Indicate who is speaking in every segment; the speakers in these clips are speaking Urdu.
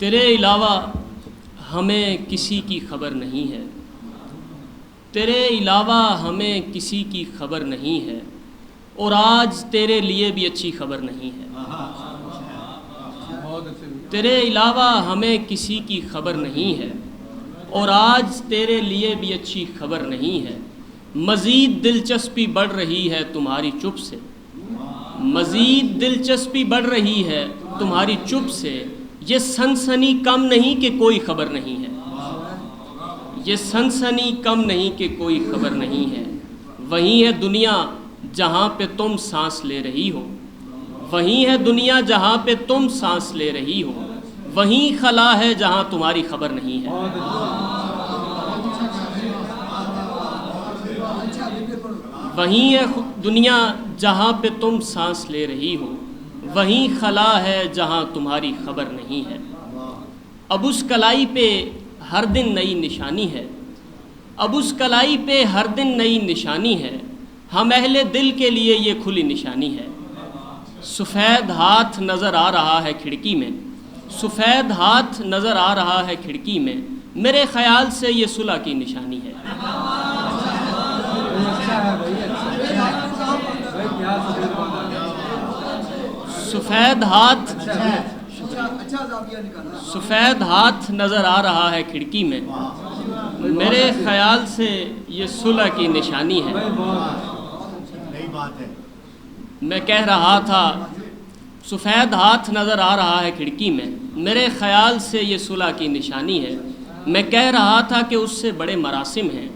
Speaker 1: تیرے علاوہ ہمیں کسی کی خبر نہیں ہے، تیرے علاوہ ہمیں کسی کی خبر نہیں ہے، اور آج تیرے لیے بھی اچھی خبر نہیں ہے۔ تیرے علاوہ ہمیں کسی کی خبر نہیں ہے، اور آج تیرے لیے بھی اچھی خبر نہیں ہے۔ مزید دلچسپی بڑھ رہی ہے تمہاری چپ سے، مزید دلچسپی بڑھ رہی ہے تمہاری چپ سے، یہ سنسنی کم نہیں کہ کوئی خبر نہیں ہے، یہ سنسنی کم نہیں کہ کوئی خبر نہیں ہے۔ وہیں ہے دنیا جہاں پہ تم سانس لے رہی ہو، وہیں ہے دنیا جہاں پہ تم سانس لے رہی ہو، وہیں خلا ہے جہاں تمہاری خبر نہیں ہے۔ وہیں ہے دنیا جہاں پہ تم سانس لے رہی ہو، وہیں خلا ہے جہاں تمہاری خبر نہیں ہے۔ اب اس کلائی پہ ہر دن نئی نشانی ہے، اب اس کلائی پہ ہر دن نئی نشانی ہے، ہم اہل دل کے لیے یہ کھلی نشانی ہے۔ سفید ہاتھ نظر آ رہا ہے کھڑکی میں، سفید ہاتھ نظر آ رہا ہے کھڑکی میں، میرے خیال سے یہ صلح کی نشانی ہے۔ سفید ہاتھ نظر آ رہا ہے کھڑکی میں، میرے خیال سے یہ صلح کی نشانی ہے۔ میں کہہ رہا تھا سفید ہاتھ نظر آ رہا ہے کھڑکی میں، میرے خیال سے یہ صلح کی نشانی ہے۔ میں کہہ رہا تھا کہ اس سے بڑے مراسم ہیں،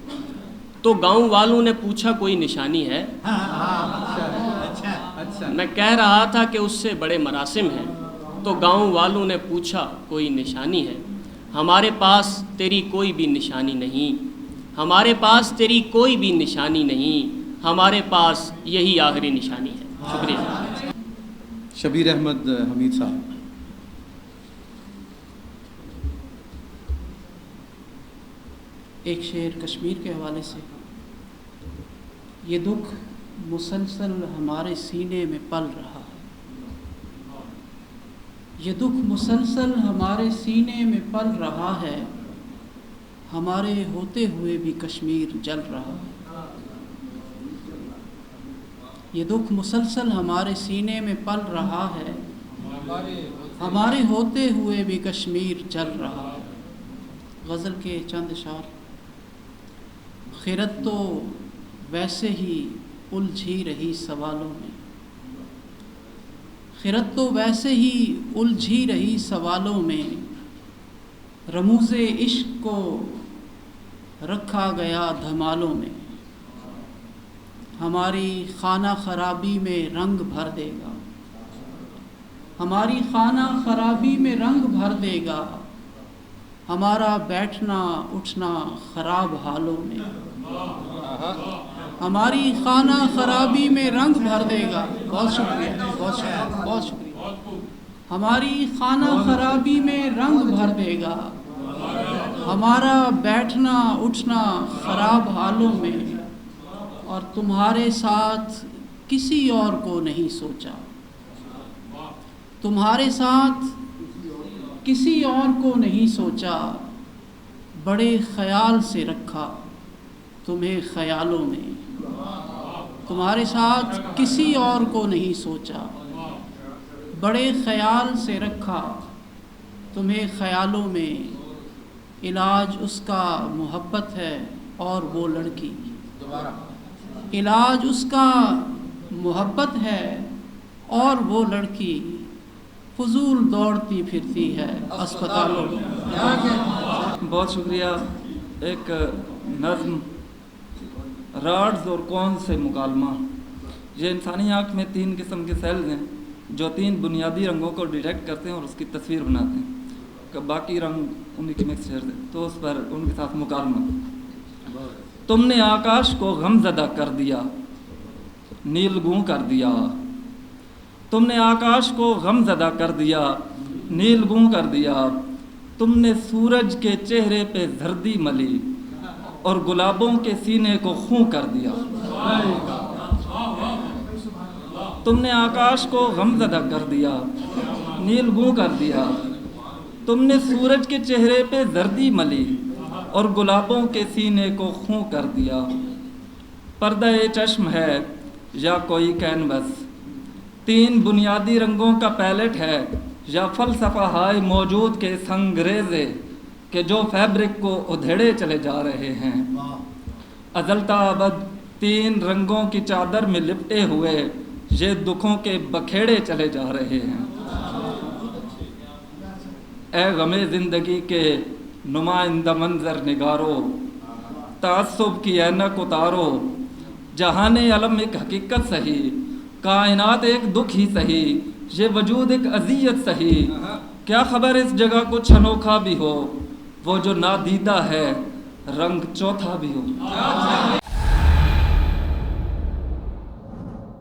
Speaker 1: تو گاؤں والوں نے پوچھا کوئی نشانی ہے؟ میں کہہ رہا تھا کہ اس سے بڑے مراسم ہیں، تو گاؤں والوں نے پوچھا کوئی نشانی ہے؟ ہمارے پاس تیری کوئی بھی نشانی نہیں، ہمارے پاس تیری کوئی بھی نشانی نہیں، ہمارے پاس یہی آخری نشانی ہے۔ شکریہ۔
Speaker 2: شبیر احمد حمید صاحب۔
Speaker 3: ایک شعر کشمیر کے حوالے سے۔ یہ دکھ مسلسل ہمارے سینے میں پل رہا ہے، یہ دکھ مسلسل ہمارے سینے میں پل رہا ہے، ہمارے ہوتے ہوئے بھی کشمیر جل رہا ہے۔ یہ دکھ مسلسل ہمارے سینے میں پل رہا ہے، ہمارے ہوتے ہوئے بھی کشمیر جل رہا ہے۔ غزل کے چند اشعار۔ خرد تو ویسے ہی الجھی رہی سوالوں میں، خرد تو ویسے ہی الجھی رہی سوالوں میں، رموز عشق کو رکھا گیا دھمالوں میں، ہماری خانہ خرابی میں رنگ بھر دے گا، ہماری خانہ خرابی میں رنگ بھر دے گا، ہمارا بیٹھنا اٹھنا خراب حالوں میں، ہماری خانہ خرابی میں رنگ بھر دے گا۔ بہت شکریہ، بہت شکریہ، بہت شکریہ۔ ہماری خانہ خرابی میں رنگ بھر دے گا، ہمارا بیٹھنا اٹھنا خراب حالوں میں، اور تمہارے ساتھ کسی اور کو نہیں سوچا، تمہارے ساتھ کسی اور کو نہیں سوچا، بڑے خیال سے رکھا تمہیں خیالوں میں، تمہارے ساتھ کسی اور کو نہیں سوچا، بڑے خیال سے رکھا تمہیں خیالوں میں، علاج اس کا محبت ہے اور وہ لڑکی، علاج اس کا محبت ہے اور وہ لڑکی، فضول دوڑتی پھرتی ہے اسپتالوں میں۔
Speaker 4: بہت شکریہ۔ ایک نظم راڈز اور کون سے مکالمہ۔ یہ انسانی آنکھ میں 3 قسم کے سیلز ہیں جو 3 بنیادی رنگوں کو ڈیٹیکٹ کرتے ہیں اور اس کی تصویر بناتے ہیں، کہ باقی رنگ ان کی مکسچر ہے، تو اس پر ان کے ساتھ مکالمہ۔ تم نے آکاش کو غم زدہ کر دیا، نیلگوں کر دیا، تم نے آکاش کو غم زدہ کر دیا، نیلگوں کر دیا، تم نے سورج کے چہرے پہ زردی ملی اور گلابوں کے سینے کو خوں کر دیا۔ تم نے آکاش کو غم زدہ کر دیا، نیلگوں کر دیا، تم نے سورج کے چہرے پہ زردی ملی اور گلابوں کے سینے کو خوں کر دیا۔ پردہ چشم ہے یا کوئی کینوس، تین بنیادی رنگوں کا پیلٹ ہے یا فلسفہ ہائے موجود کے سنگریزے کہ جو فیبرک کو ادھیڑے چلے جا رہے ہیں۔ ازل تا ابد تین رنگوں کی چادر میں لپٹے ہوئے یہ دکھوں کے بکھیڑے چلے جا رہے ہیں۔ اے غم زندگی کے نمائندہ منظر نگارو، تعصب کی اینک اتارو، جہان علم ایک حقیقت سہی، کائنات ایک دکھ ہی سہی، یہ وجود ایک اذیت سہی، کیا خبر اس جگہ کچھ انوکھا بھی ہو، وہ جو نادیدہ ہے رنگ چوتھا بھی ہو۔